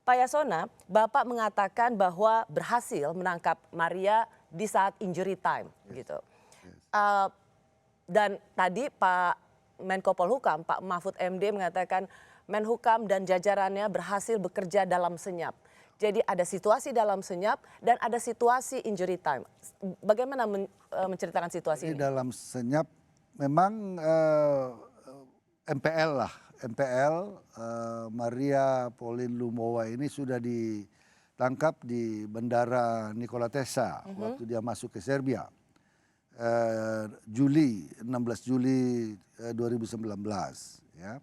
Pak Yasona, Bapak mengatakan bahwa berhasil menangkap Maria di saat injury time, gitu. Dan tadi Pak Menko Polhukam, Pak Mahfud MD mengatakan Menhukam dan jajarannya berhasil bekerja dalam senyap. Jadi ada situasi dalam senyap dan ada situasi injury time. Bagaimana menceritakan situasi ini? Dalam senyap memang MPL lah, Maria Pauline Lumowa ini sudah ditangkap di Bandara Nikola Tesla waktu dia masuk ke Serbia. 16 Juli 2019 ya.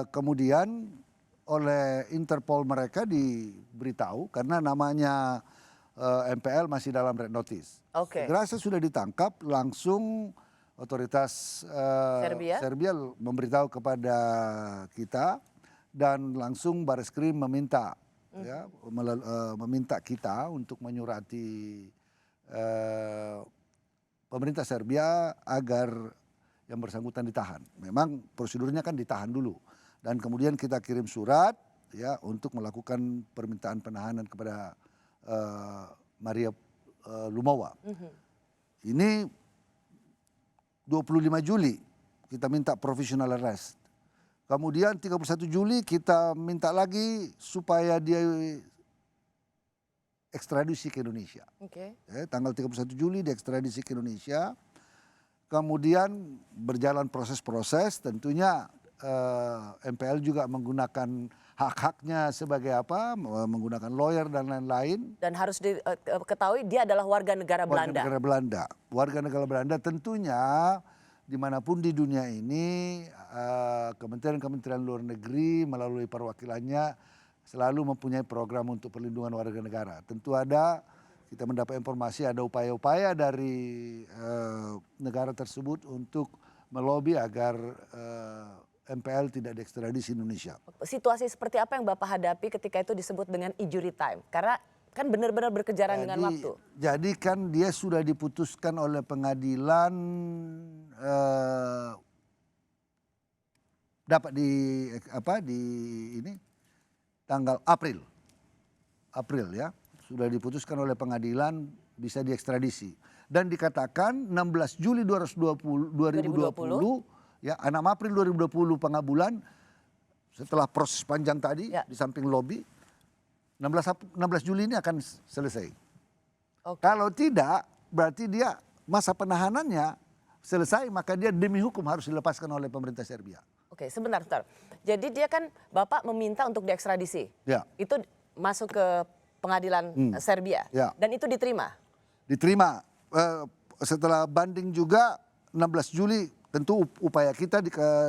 Kemudian oleh Interpol mereka diberitahu karena namanya MPL masih dalam red notice. Segera sudah ditangkap, langsung otoritas Serbia memberitahu kepada kita dan langsung Bareskrim meminta ya, meminta kita untuk menyurati pemerintah Serbia agar yang bersangkutan ditahan. Memang prosedurnya kan ditahan dulu. Dan kemudian kita kirim surat ya untuk melakukan permintaan penahanan kepada Maria Lumowa. Ini 25 Juli kita minta provisional arrest. Kemudian 31 Juli kita minta lagi supaya dia ekstradisi ke Indonesia. Tanggal 31 Juli diekstradisi ke Indonesia. Kemudian berjalan proses-proses, tentunya MPL juga menggunakan hak-haknya sebagai apa, menggunakan lawyer dan lain-lain. Dan harus diketahui dia adalah warga negara Belanda. Warga negara Belanda tentunya dimanapun di dunia ini kementerian-kementerian luar negeri melalui perwakilannya selalu mempunyai program untuk perlindungan warga negara. Tentu kita mendapat informasi ada upaya-upaya dari negara tersebut untuk melobi agar MPL tidak diekstradisi Indonesia. Situasi seperti apa yang Bapak hadapi ketika itu disebut dengan injury time? Karena kan benar-benar berkejaran dengan waktu. Jadi kan dia sudah diputuskan oleh pengadilan dapat tanggal April ya, sudah diputuskan oleh pengadilan bisa diekstradisi dan dikatakan 16 Juli 2020 ya, 6 April 2020 pengabulan setelah proses panjang tadi di samping lobi 16 Juli ini akan selesai. Kalau tidak berarti dia masa penahanannya selesai, maka dia demi hukum harus dilepaskan oleh pemerintah Serbia. Sebentar. Jadi dia kan Bapak meminta untuk diekstradisi. Itu masuk ke pengadilan Serbia dan itu diterima? Diterima. Setelah banding juga 16 Juli tentu upaya kita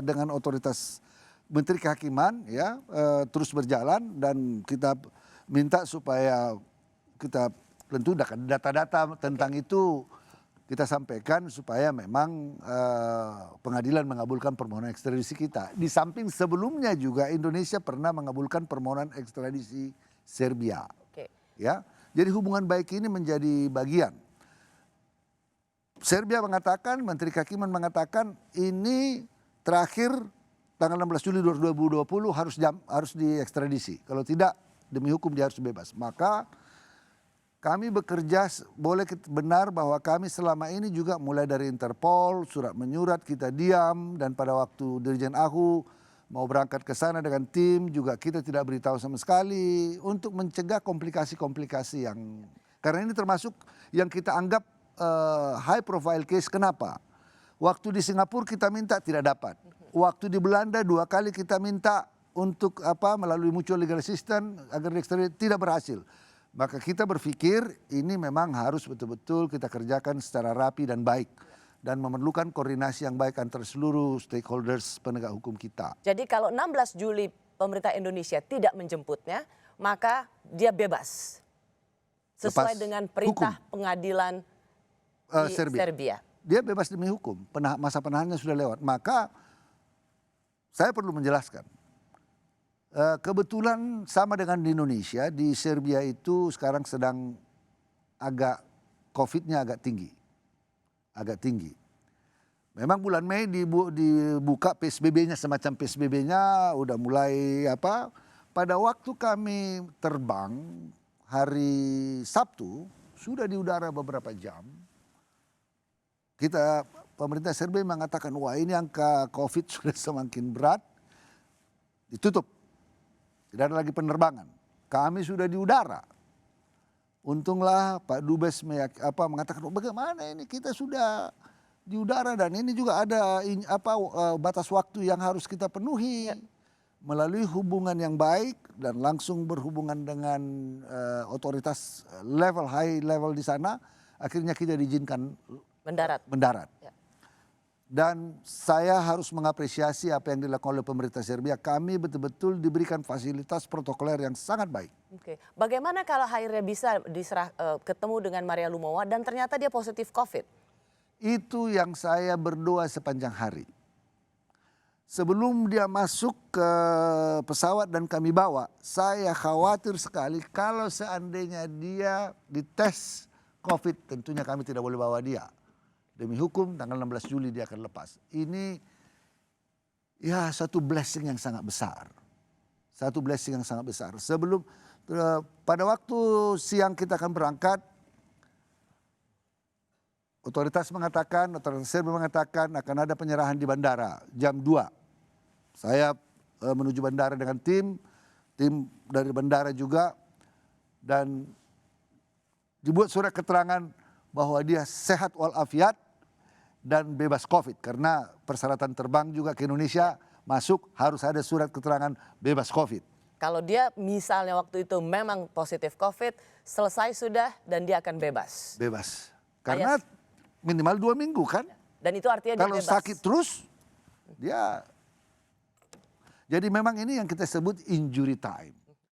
dengan otoritas Menteri Kehakiman ya terus berjalan dan kita minta supaya kita tentu data-data tentang itu kita sampaikan supaya memang pengadilan mengabulkan permohonan ekstradisi kita. Di samping sebelumnya juga Indonesia pernah mengabulkan permohonan ekstradisi Serbia. Ya, jadi hubungan baik ini menjadi bagian. Serbia mengatakan, Menteri Kehakiman mengatakan ini terakhir tanggal 16 Juli 2020 harus diekstradisi. Kalau tidak demi hukum dia harus bebas. Maka kami bekerja, boleh benar bahwa kami selama ini juga mulai dari Interpol, surat menyurat kita diam, dan pada waktu Dirjen AHU mau berangkat ke sana dengan tim juga kita tidak beritahu sama sekali untuk mencegah komplikasi-komplikasi yang, karena ini termasuk yang kita anggap high profile case. Kenapa? Waktu di Singapura kita minta tidak dapat. Waktu di Belanda 2 kali kita minta untuk melalui mutual legal assistance agar diekstradisi tidak berhasil. Maka kita berpikir ini memang harus betul-betul kita kerjakan secara rapi dan baik. Dan memerlukan koordinasi yang baik antara seluruh stakeholders penegak hukum kita. Jadi kalau 16 Juli pemerintah Indonesia tidak menjemputnya, maka dia bebas. Sesuai dengan perintah pengadilan di Serbia. Dia bebas demi hukum, masa penahanannya sudah lewat. Maka saya perlu menjelaskan. Kebetulan sama dengan di Indonesia, di Serbia itu sekarang sedang COVID-nya agak tinggi. Memang bulan Mei dibuka PSBB-nya, semacam PSBB-nya udah mulai pada waktu kami terbang hari Sabtu, sudah di udara beberapa jam, pemerintah Serbia mengatakan, wah ini angka COVID sudah semakin berat, ditutup. Tidak ada lagi penerbangan. Kami sudah di udara. Untunglah Pak Dubes mengatakan, bagaimana ini kita sudah di udara dan ini juga ada batas waktu yang harus kita penuhi. Melalui hubungan yang baik dan langsung berhubungan dengan otoritas high level di sana, akhirnya kita diizinkan mendarat. Ya. Dan saya harus mengapresiasi apa yang dilakukan oleh pemerintah Serbia. Kami betul-betul diberikan fasilitas protokoler yang sangat baik. Oke. Bagaimana kalau akhirnya bisa ketemu dengan Maria Lumowa dan ternyata dia positif COVID? Itu yang saya berdoa sepanjang hari. Sebelum dia masuk ke pesawat dan kami bawa, saya khawatir sekali kalau seandainya dia dites COVID, tentunya kami tidak boleh bawa dia. Demi hukum tanggal 16 Juli dia akan lepas. Ini ya satu blessing yang sangat besar. Satu blessing yang sangat besar. Pada waktu siang kita akan berangkat, otoritas Serbia mengatakan akan ada penyerahan di bandara jam 2. Saya menuju bandara dengan tim dari bandara juga, dan dibuat surat keterangan bahwa dia sehat walafiat dan bebas COVID. Karena persyaratan terbang juga ke Indonesia masuk harus ada surat keterangan bebas COVID. Kalau dia misalnya waktu itu memang positif COVID, selesai sudah dan dia akan bebas. Bebas. Karena minimal 2 minggu kan. Dan itu artinya dia bebas. Kalau sakit terus, dia... Jadi memang ini yang kita sebut injury time.